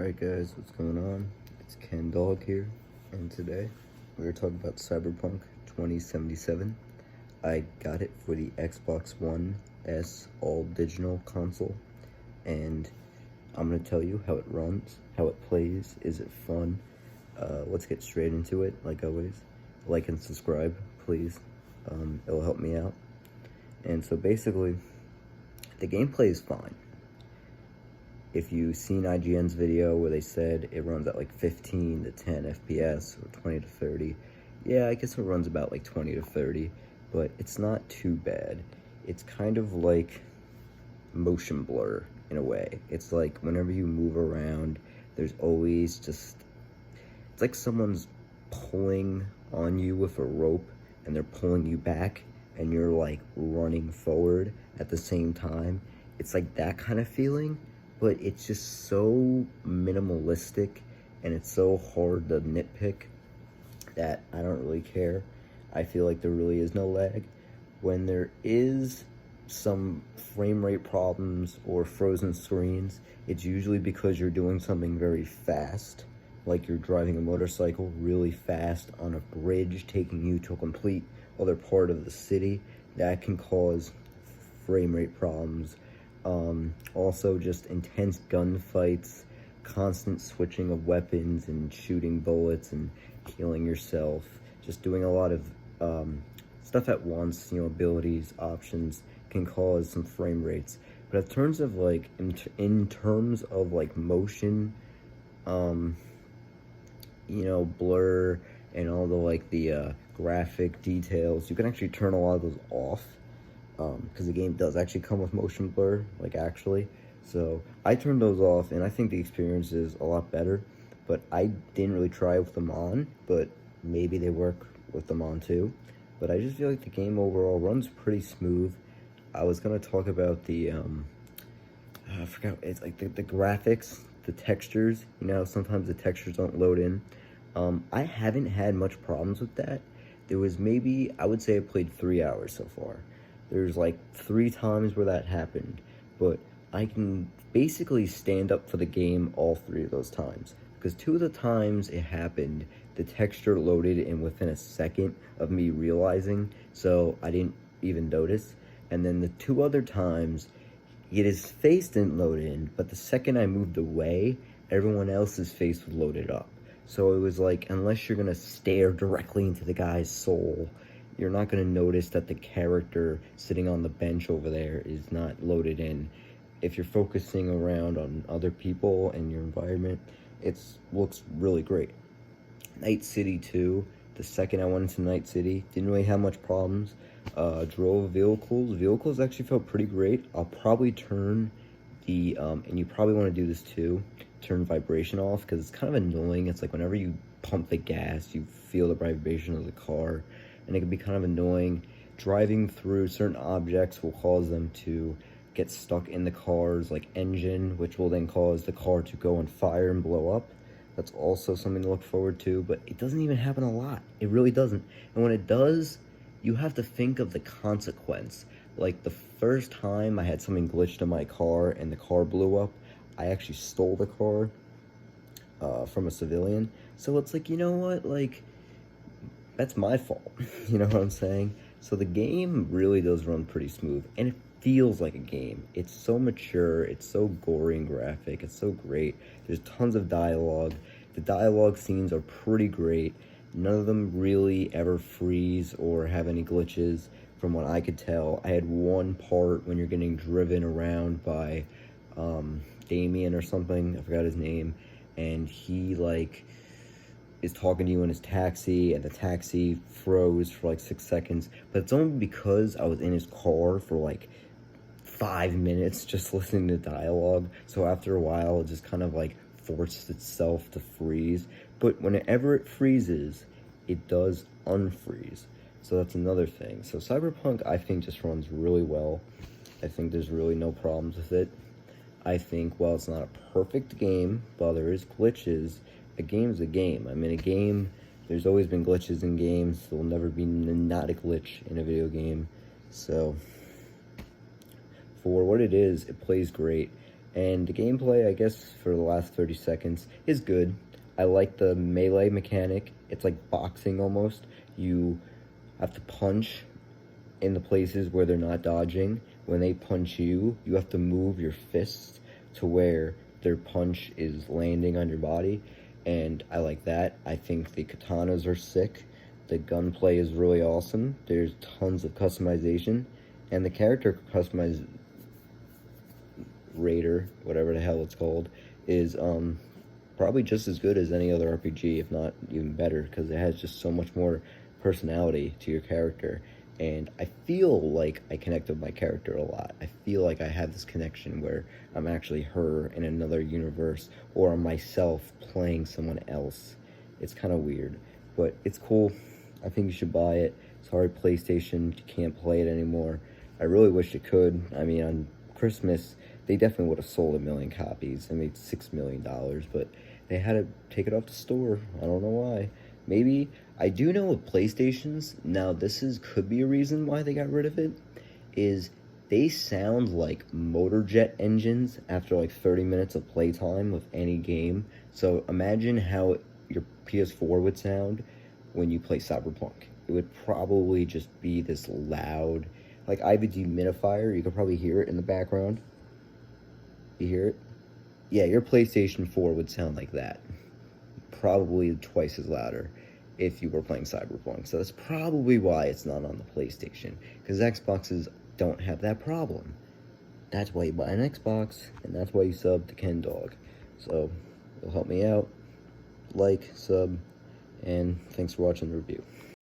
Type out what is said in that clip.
Alright guys, what's going on? It's Ken Dog here, and today we're talking about Cyberpunk 2077. I got it for the Xbox One S all-digital console, and I'm going to tell you how it runs, how it plays, is it fun? Let's get straight into it, like always. Like and subscribe, please. It'll help me out. And so basically, the gameplay is fine. If you've seen IGN's video where they said it runs at like 15 to 10 FPS or 20 to 30, yeah, I guess it runs about like 20 to 30, but it's not too bad. It's kind of like motion blur in a way. It's like whenever you move around, there's always just, it's like someone's pulling on you with a rope and they're pulling you back and you're like running forward at the same time. It's like that kind of feeling. But it's just so minimalistic and it's so hard to nitpick that I don't really care. I feel like there really is no lag. When there is some frame rate problems or frozen screens, it's usually because you're doing something very fast, like you're driving a motorcycle really fast on a bridge taking you to a complete other part of the city. That can cause frame rate problems. Also just intense gunfights, constant switching of weapons and shooting bullets and healing yourself, just doing a lot of stuff at once, abilities, options can cause some frame rates. But in terms of like, in terms of like motion, blur and all the like the graphic details, you can actually turn a lot of those off. Because the game does actually come with motion blur, like actually. So I turned those off, and I think the experience is a lot better. But I didn't really try with them on, but maybe they work with them on too. But I just feel like the game overall runs pretty smooth. I was gonna talk about the, I forgot, it's like the graphics, the textures. Sometimes the textures don't load in. I haven't had much problems with that. There was maybe, I would say I played 3 hours so far. There's like 3 times where that happened, but I can basically stand up for the game all 3 of those times. Because 2 of the times it happened, the texture loaded in within a second of me realizing, so I didn't even notice. And then the 2 other times, his face didn't load in, but the second I moved away, everyone else's face was loaded up. So it was like, unless you're gonna stare directly into the guy's soul, you're not going to notice that the character sitting on the bench over there is not loaded in. If you're focusing around on other people and your environment, it looks really great. Night City 2, the second I went into Night City, didn't really have much problems. Drove vehicles actually felt pretty great. I'll probably turn the, and you probably want to do this too, turn vibration off, because it's kind of annoying. It's like whenever you pump the gas, you feel the vibration of the car. And it can be kind of annoying. Driving through certain objects will cause them to get stuck in the car's like engine, which will then cause the car to go on fire and blow up. That's also something to look forward to, but it doesn't even happen a lot. It really doesn't. And when it does, you have to think of the consequence. Like the first time I had something glitched in my car and the car blew up, I actually stole the car from a civilian. So it's like, you know what, like, that's my fault, you know what I'm saying? So the game really does run pretty smooth, and it feels like a game. It's so mature, it's so gory and graphic, it's so great. There's tons of dialogue. The dialogue scenes are pretty great. None of them really ever freeze or have any glitches, from what I could tell. I had one part when you're getting driven around by Damien or something, I forgot his name, and he like is talking to you in his taxi, and the taxi froze for like 6 seconds, but it's only because I was in his car for like 5 minutes just listening to dialogue. So after a while it just kind of like forced itself to freeze. But whenever it freezes, it does unfreeze, so that's another thing. So Cyberpunk, I think, just runs really well. I think there's really no problems with it. I think while it's not a perfect game, while there is glitches, a game's a game. I mean, a game, there's always been glitches in games. There will never be not a glitch in a video game. So, for what it is, it plays great. And the gameplay, I guess, for the last 30 seconds is good. I like the melee mechanic. It's like boxing almost. You have to punch in the places where they're not dodging. When they punch you, you have to move your fists to where their punch is landing on your body. And I like that. I think the katanas are sick. The gunplay is really awesome. There's tons of customization. And the character customization Raider, whatever the hell it's called, is probably just as good as any other RPG, if not even better, because it has just so much more personality to your character. And I feel like I connect with my character a lot. I feel like I have this connection where I'm actually her in another universe, or I'm myself playing someone else. It's kind of weird, but it's cool. I think you should buy it. Sorry, PlayStation, you can't play it anymore. I really wish it could. I mean, on Christmas, they definitely would have sold 1 million copies and made $6 million, but they had to take it off the store. I don't know why. Maybe, I do know with PlayStations, now this could be a reason why they got rid of it, is they sound like motor jet engines after like 30 minutes of playtime with any game. So imagine how your PS4 would sound when you play Cyberpunk. It would probably just be this loud, like I have a dehumidifier, you can probably hear it in the background. You hear it? Yeah, your PlayStation 4 would sound like that. Probably twice as louder if you were playing Cyberpunk. So that's probably why it's not on the PlayStation, because Xboxes don't have that problem. That's why you buy an Xbox, and that's why you sub to Ken Dog. So, it'll help me out. Like, sub, and thanks for watching the review.